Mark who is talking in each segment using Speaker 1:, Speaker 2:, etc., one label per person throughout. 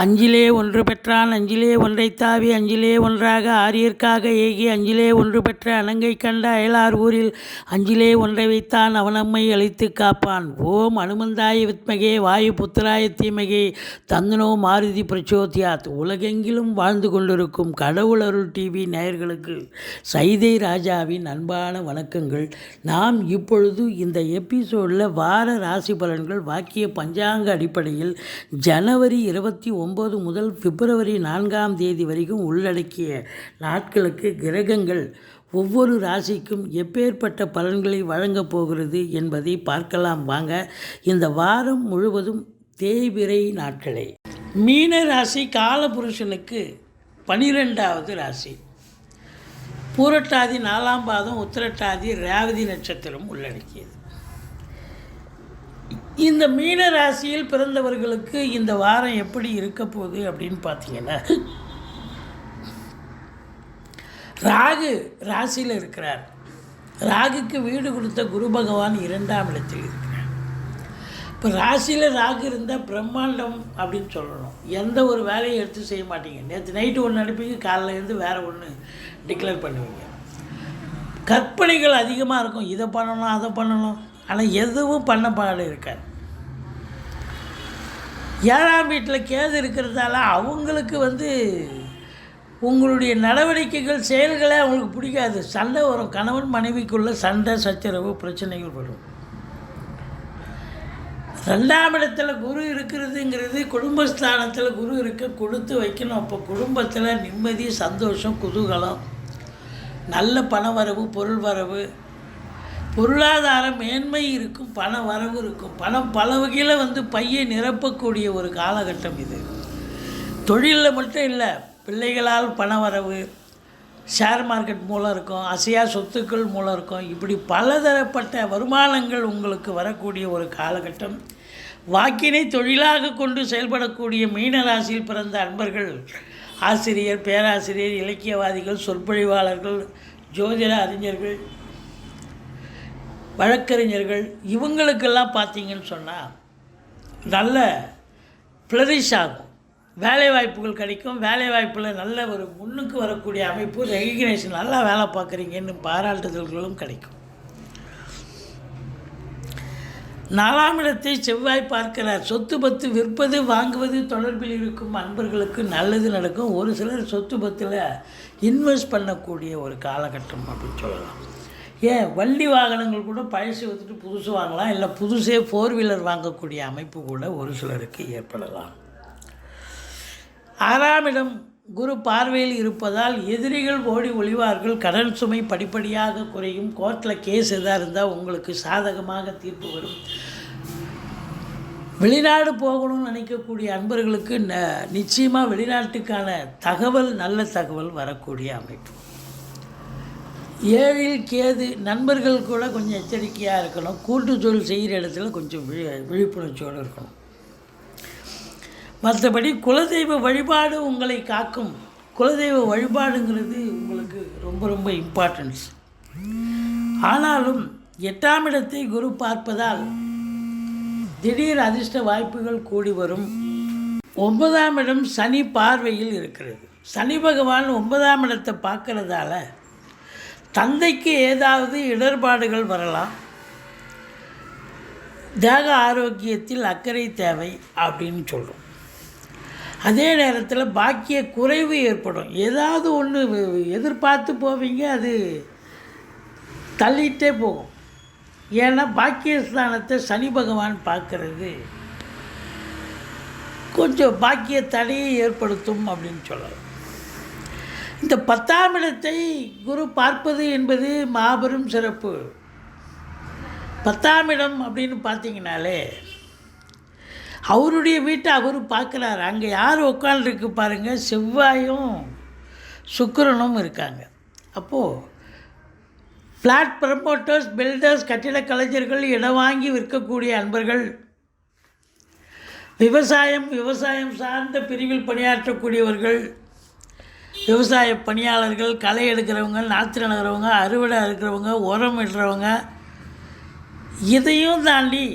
Speaker 1: அஞ்சிலே ஒன்று பெற்றான் அஞ்சிலே ஒன்றைத் தாவி அஞ்சிலே ஒன்றாக ஆரியர்க்காக ஏகி அஞ்சிலே ஒன்று பெற்ற அணங்கை கண்ட அயலார் ஊரில் அஞ்சிலே ஒன்றை வைத்தான் அவனம்மை அழித்து காப்பான். ஓம் அனுமந்தாய வித்மகே வாயு புத்திராய தீமகே தந்தனோ மாருதி பிரச்சோதியாத். உலகெங்கிலும் வாழ்ந்து கொண்டிருக்கும் கடவுள் அருள் டிவி நேயர்களுக்கு சைதை ராஜாவின் அன்பான வணக்கங்கள். நாம் இப்பொழுது இந்த எபிசோடில் வார ராசி பலன்கள் வாக்கிய பஞ்சாங்க அடிப்படையில் ஜனவரி 29 முதல் பிப்ரவரி 4ஆம் தேதி வரைக்கும் உள்ளடக்கிய நாட்களுக்கு கிரகங்கள் ஒவ்வொரு ராசிக்கும் எப்பேற்பட்ட பலன்களை வழங்கப் போகிறது என்பதை பார்க்கலாம் வாங்க. இந்த வாரம் முழுவதும் தேய்பிறை நாட்களே. மீன ராசி காலபுருஷனுக்கு 12வது ராசி. பூரட்டாதி 4ஆம் பாதம் உத்திரட்டாதி ரேவதி நட்சத்திரம் உள்ளடக்கியது. இந்த மீன ராசியில் பிறந்தவர்களுக்கு இந்த வாரம் எப்படி இருக்க போகுது அப்படின்னு பார்த்தீங்கன்னா, ராகு ராசியில் இருக்கிறார். ராகுக்கு வீடு கொடுத்த குரு பகவான் 2ஆம் இடத்தில் இருக்கிறார். இப்போ ராசியில் ராகு இருந்தால் பிரம்மாண்டம் அப்படின்னு சொல்லணும். எந்த ஒரு வேலையை எடுத்து செய்ய மாட்டீங்க. நேற்று நைட்டு ஒன்று அனுப்பிங்க, காலையில் இருந்து வேறு ஒன்று டிக்ளேர் பண்ணுவீங்க. கற்பனைகள் அதிகமாக இருக்கும். இதை பண்ணணும் அதை பண்ணணும், ஆனால் எதுவும் பண்ண பாடு இருக்காது. 7ஆம் வீட்டில் கேது இருக்கிறதால அவங்களுக்கு உங்களுடைய நடவடிக்கைகள் செயல்களே அவங்களுக்கு பிடிக்காது. சண்டை வரும். கணவன் மனைவிக்குள்ள சண்டை சச்சரவு பிரச்சனைகள் வரும். 2ஆம் இடத்துல குரு இருக்கிறதுங்கிறது குடும்பஸ்தானத்தில் குரு இருக்க கொடுத்து வைக்கணும். அப்போ குடும்பத்தில் நிம்மதி, சந்தோஷம், குதூகலம், நல்ல பண வரவு, பொருள் வரவு, பொருளாதார மேன்மை இருக்கும், பண வரவு இருக்கும். பணம் பல வகையில் பையை நிரப்பக்கூடிய ஒரு காலகட்டம் இது. தொழிலில் மட்டும் இல்லை, பிள்ளைகளால் பண வரவு, ஷேர் மார்க்கெட் மூலம் இருக்கும், அசையா சொத்துக்கள் மூலம் இருக்கும். இப்படி பலதரப்பட்ட வருமானங்கள் உங்களுக்கு வரக்கூடிய ஒரு காலகட்டம். வாக்கினை தொழிலாக கொண்டு செயல்படக்கூடிய மீனராசியில் பிறந்த அன்பர்கள், ஆசிரியர், பேராசிரியர், இலக்கியவாதிகள், சொற்பொழிவாளர்கள், ஜோதிட அறிஞர்கள், வழக்கறிஞர்கள், இவங்களுக்கெல்லாம் பார்த்தீங்கன்னு சொன்னால் நல்ல ஃப்ளரிஷ் ஆகும். வேலைவாய்ப்புகள் கிடைக்கும். வேலைவாய்ப்பில் நல்ல ஒரு முன்னுக்கு வரக்கூடிய அமைப்பு, ரெகக்னேஷன், நல்லா வேலை பார்க்குறீங்கன்னு பாராட்டுதல்களும் கிடைக்கும். 4ஆம் இடத்தை செவ்வாய் பார்க்கிறார். சொத்து பத்து விற்பது வாங்குவது தொடர்பில் இருக்கும் அன்பர்களுக்கு நல்லது நடக்கும். ஒரு சிலர் சொத்து பத்தில் இன்வெஸ்ட் பண்ணக்கூடிய ஒரு காலகட்டம் அப்படின்னு சொல்லலாம். ஏன் வண்டி வாகனங்கள் கூட பழசு வந்துட்டு புதுசு வாங்கலாம், இல்லை புதுசே 4 வீலர் வாங்கக்கூடிய அமைப்பு கூட ஒரு சிலருக்கு ஏற்படலாம். 6ஆம் இடம் குரு பார்வையில் இருப்பதால் எதிரிகள் ஓடி ஒளிவார்கள். கடன் சுமை படிப்படியாக குறையும். கோர்ட்டில் கேஸ் எதாக இருந்தால் உங்களுக்கு சாதகமாக தீர்ப்பு வரும். வெளிநாடு போகணும்னு நினைக்கக்கூடிய அன்பர்களுக்கு நிச்சயமாக வெளிநாட்டுக்கான தகவல், நல்ல தகவல் வரக்கூடிய அமைப்பு. 7இல் கேது. நண்பர்கள் கூட கொஞ்சம் எச்சரிக்கையாக இருக்கணும். கூட்டு தொழில் செய்கிற இடத்துல கொஞ்சம் விழிப்புணர்ச்சியோடு இருக்கணும். மற்றபடி குலதெய்வ வழிபாடு உங்களை காக்கும். குலதெய்வ வழிபாடுங்கிறது உங்களுக்கு ரொம்ப ரொம்ப இம்பார்ட்டன்ஸ். ஆனாலும் 8ஆம் இடத்தை குரு பார்ப்பதால் திடீர் அதிர்ஷ்ட வாய்ப்புகள் கூடி வரும். 9ஆம் இடம் சனி பார்வையில் இருக்கிறது. சனி பகவான் 9ஆம் இடத்தை பார்க்கறதால தந்தைக்கு ஏதாவது இடர்பாடுகள் வரலாம். தேக ஆரோக்கியத்தில் அக்கறை தேவை அப்படின்னு சொல்கிறோம். அதே நேரத்தில் பாக்கிய குறைவு ஏற்படும். ஏதாவது ஒன்று எதிர்பார்த்து போவீங்க, அது தள்ளிகிட்டே போகும். ஏன்னா பாக்கியஸ்தானத்தை சனி பகவான் பார்க்கறது கொஞ்சம் பாக்கிய தடையை ஏற்படுத்தும் அப்படின்னு சொல்லலாம். இந்த 10ஆம் இடத்தை குரு பார்ப்பது என்பது மாபெரும் சிறப்பு. 10ஆம் இடம் அப்படின்னு பார்த்தீங்கனாலே அவருடைய வீட்டை அவர் பார்க்குறாரு. அங்கே யார் உட்காந்துருக்கு பாருங்கள், செவ்வாயும் சுக்கிரனும் இருக்காங்க. அப்போது ஃப்ளாட் ப்ரமோட்டர்ஸ், பில்டர்ஸ், கட்டிட கலைஞர்கள், இடம் வாங்கி விற்கக்கூடிய அன்பர்கள், விவசாயம் சார்ந்த பிரிவில் பணியாற்றக்கூடியவர்கள், விவசாய பணியாளர்கள், களை எடுக்கிறவங்க, நாற்று நடுறவங்க, அறுவடை இருக்கிறவங்க, உரம் இடுறவங்க, இதையும் தாண்டி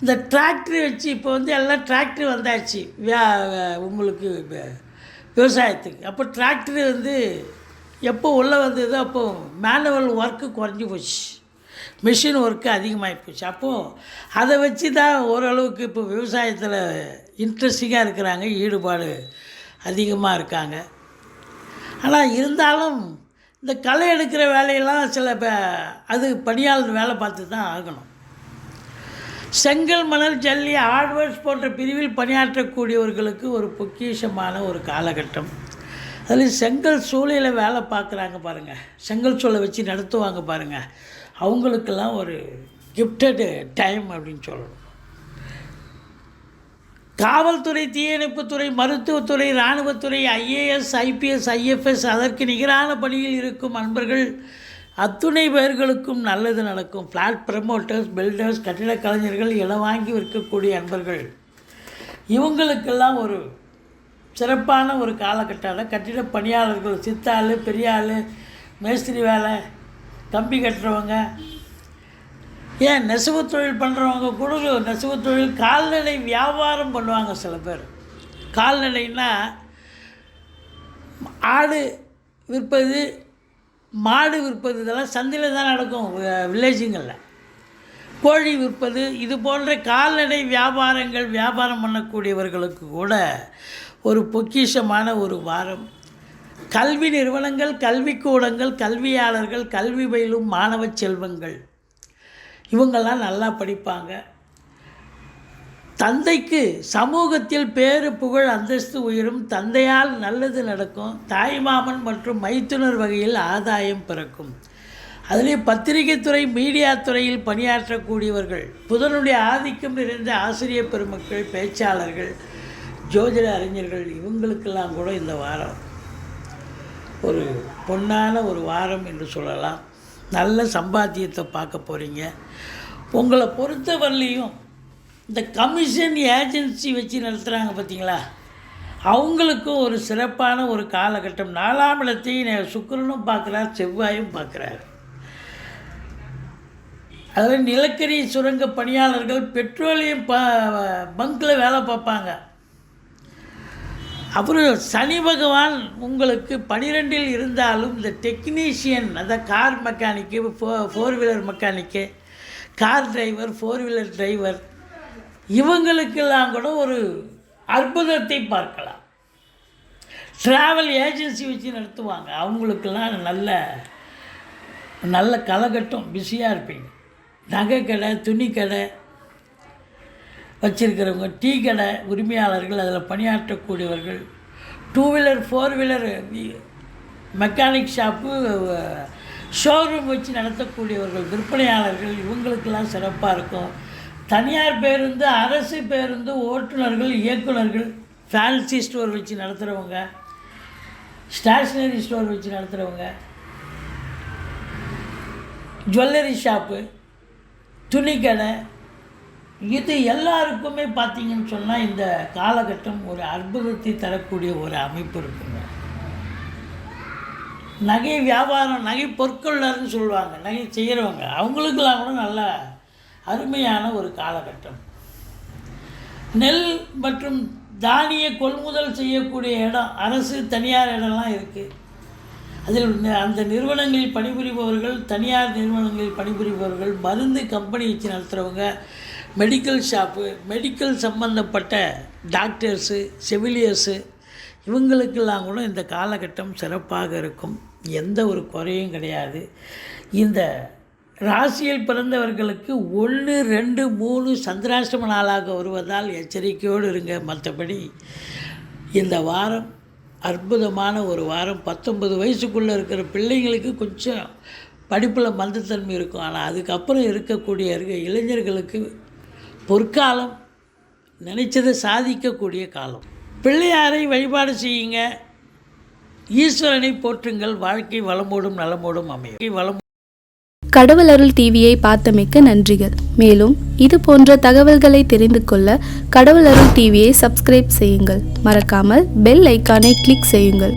Speaker 1: இந்த டிராக்டர் வச்சு இப்போ வந்து எல்லாம் டிராக்டர் வந்தாச்சு உங்களுக்கு விவசாயத்துக்கு. அப்போ டிராக்டர் வந்து எப்போ உள்ளே வந்ததோ அப்போது மேனுவல் ஒர்க்கு குறைஞ்சி போச்சு, மிஷின் ஒர்க்கு அதிகமாகி போச்சு. அப்போது அதை வச்சு தான் ஓரளவுக்கு இப்போ விவசாயத்தில் இன்ட்ரெஸ்டிங்காக இருக்கிறாங்க, ஈடுபாடு அதிகமாக இருக்காங்க. ஆனால் இருந்தாலும் இந்த களை எடுக்கிற வேலையெல்லாம் சில அது பணியாளர் வேலை பார்த்து தான் ஆகணும். செங்கல், மணல், ஜல்லி, ஹார்ட்வேர்ஸ் போன்ற பிரிவில் பணியாற்றக்கூடியவர்களுக்கு ஒரு பொக்கிஷமான ஒரு காலகட்டம். அதில் செங்கல் சூளையில் வேலை பார்க்குறாங்க பாருங்கள், செங்கல் சூளை வச்சு நடத்துவாங்க பாருங்கள், அவங்களுக்கெல்லாம் ஒரு கிஃப்டடு டைம் அப்படின்னு சொல்லணும். காவல்துறை, தீயணைப்புத்துறை, மருத்துவத்துறை, இராணுவத்துறை, ஐஏஎஸ், ஐபிஎஸ், ஐஎஃப்எஸ் அதற்கு நிகரான பணியில் இருக்கும் அன்பர்கள் அத்துணை பேர்களுக்கும் நல்லது நடக்கும். ஃப்ளாட் ப்ரமோட்டர்ஸ், பில்டர்ஸ், கட்டிடக் கலைஞர்கள், இடம் வாங்கி விற்கக்கூடிய அன்பர்கள் இவங்களுக்கெல்லாம் ஒரு சிறப்பான ஒரு காலகட்டம். கட்டிட பணியாளர்கள், சித்தாள், பெரிய ஆள், மேஸ்திரி வேலை, கம்பி கட்டுறவங்க, ஏன் நெசவு தொழில் பண்ணுறவங்க கூட நெசவு தொழில், கால்நடை வியாபாரம் பண்ணுவாங்க சில பேர். கால்நடைன்னா ஆடு விற்பது, மாடு விற்பது, இதெல்லாம் சந்தையில் தான் நடக்கும் வில்லேஜுங்களில். கோழி விற்பது, இது போன்ற கால்நடை வியாபாரம் பண்ணக்கூடியவர்களுக்கு கூட ஒரு பொக்கிஷமான ஒரு வாரம். கல்வி நிறுவனங்கள், கல்விக்கூடங்கள், கல்வியாளர்கள், கல்வி பயிலும் மாணவ செல்வங்கள் இவங்கெல்லாம் நல்லா படிப்பாங்க. தந்தைக்கு சமூகத்தில் பேரு புகழ் அந்தஸ்து உயரும், தந்தையால் நல்லது நடக்கும், தாய்மாமன் மற்றும் மைத்துனர் வகையில் ஆதாயம் பிறக்கும். அதிலே பத்திரிகை துறை, மீடியா துறையில் பணியாற்றக்கூடியவர்கள், புதனுடைய ஆதிக்கம் நிறைந்த ஆசிரியர் பெருமக்கள், பேச்சாளர்கள், ஜோதிட அறிஞர்கள் இவங்களுக்கெல்லாம் கூட இந்த வாரம் ஒரு பொன்னான ஒரு வாரம் என்று சொல்லலாம். நல்ல சம்பாத்தியத்தை பார்க்க போகிறீங்க. உங்களை பொறுத்தவரையிலையும் இந்த கமிஷன் ஏஜென்சி வச்சு நடத்துகிறாங்க பார்த்தீங்களா, அவங்களுக்கும் ஒரு சிறப்பான ஒரு காலகட்டம். 4ஆம் இடத்தை சுக்கிரனும் பார்க்குறார், செவ்வாயும் பார்க்குறார். அதில் நிலக்கரி சுரங்க பணியாளர்கள், பெட்ரோலியம் பங்கில் வேலை பார்ப்பாங்க. அப்புறம் சனி பகவான் உங்களுக்கு 12இல் இருந்தாலும் இந்த டெக்னீஷியன், அதாவது car mechanic, 4 wheeler mechanic, car driver, 4 wheeler driver இவங்களுக்கெல்லாம் கூட ஒரு அற்புதத்தை பார்க்கலாம். ட்ராவல் ஏஜென்சி வச்சு நடத்துவாங்க, அவங்களுக்கெல்லாம் நல்ல காலகட்டம், பிஸியாக இருப்பீங்க. நகை கடை, துணி கடை வச்சிருக்கிறவங்க, டீ கடை உரிமையாளர்கள், அதில் பணியாற்றக்கூடியவர்கள், 2 wheeler 4 wheeler mechanic shop, showroom வச்சு நடத்தக்கூடியவர்கள், விற்பனையாளர்கள் இவங்களுக்கெல்லாம் சிறப்பாக இருக்கும். தனியார் பேருந்து, அரசு பேருந்து ஓட்டுநர்கள், இயக்குநர்கள், ஃபேன்சி ஸ்டோர் வச்சு நடத்துகிறவங்க, ஸ்டேஷ்னரி ஸ்டோர் வச்சு நடத்துகிறவங்க, ஜுவல்லரி ஷாப்பு, துணி கடை, இது எல்லாருக்குமே பார்த்திங்கன்னு சொன்னால் இந்த காலகட்டம் ஒரு அற்புதத்தை தரக்கூடிய ஒரு அமைப்பு இருக்குங்க. நகை வியாபாரம், நகை பொற்கொள்ளர்னு சொல்லுவாங்க, நகை செய்கிறவங்க அவங்களுக்கெல்லாம் கூட நல்ல அருமையான ஒரு காலகட்டம். நெல் மற்றும் தானிய கொள்முதல் செய்யக்கூடிய இடம், அரசு தனியார் இடம்லாம் இருக்குது. அதில் அந்த நிறுவனங்களில் பணிபுரிபவர்கள், தனியார் நிறுவனங்களில் பணிபுரிபவர்கள், மருந்து கம்பெனி வச்சு நடத்துகிறவங்க, மெடிக்கல் ஷாப்பு, மெடிக்கல் சம்பந்தப்பட்ட டாக்டர்ஸு, செவிலியர்ஸு இவங்களுக்கெல்லாம் கூட இந்த காலகட்டம் சிறப்பாக இருக்கும். எந்த ஒரு குறையும் கிடையாது. இந்த ராசியில் பிறந்தவர்களுக்கு 1, 2, 3 சந்திராஷ்டம நாளாக வருவதால் எச்சரிக்கையோடு இருங்க. மற்றபடி இந்த வாரம் அற்புதமான ஒரு வாரம். 19 வயசுக்குள்ளே இருக்கிற பிள்ளைங்களுக்கு கொஞ்சம் படிப்பில் மந்தத்தன்மை இருக்கும். ஆனால் அதுக்கப்புறம் இருக்கக்கூடிய இளைஞர்களுக்கு பொற்காலம், நினைச்சதை சாதிக்கக்கூடிய காலம். பிள்ளையாரை வழிபாடு செய்யுங்க, ஈஸ்வரனை போற்றுங்கள். வாழ்க்கை வளமோடும் நலமோடும் அமையும்.
Speaker 2: கடவுள் அருள் டிவியை பார்த்தமைக்க நன்றிகள். மேலும் இது போன்ற தகவல்களை தெரிந்து கொள்ள கடவுள் அருள் டிவியை சப்ஸ்கிரைப் செய்யுங்கள். மறக்காமல் பெல் ஐக்கானை கிளிக் செய்யுங்கள்.